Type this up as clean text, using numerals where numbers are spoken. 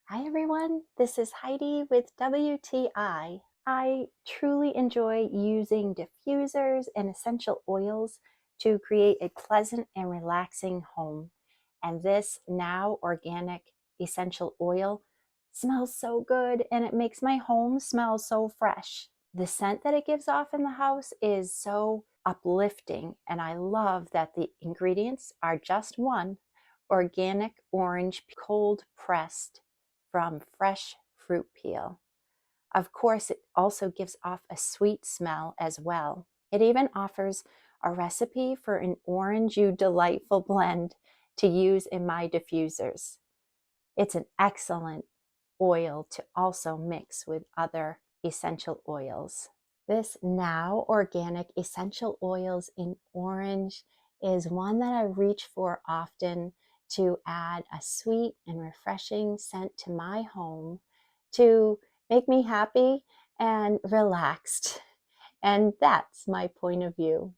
Hi everyone, this is Heidi with WTI. I truly enjoy using diffusers and essential oils to create a pleasant and relaxing home. And this now organic essential oil smells so good and it makes my home smell so fresh. The scent that it gives off in the house is so uplifting, and I love that the ingredients are just one organic orange cold pressed from fresh fruit peel. Of course, it also gives off a sweet smell as well. It even offers a recipe for an orange delightful blend to use in my diffusers. It's an excellent oil to also mix with other essential oils. This now organic essential oils in orange is one that I reach for often to add a sweet and refreshing scent to my home to make me happy and relaxed. And that's my point of view.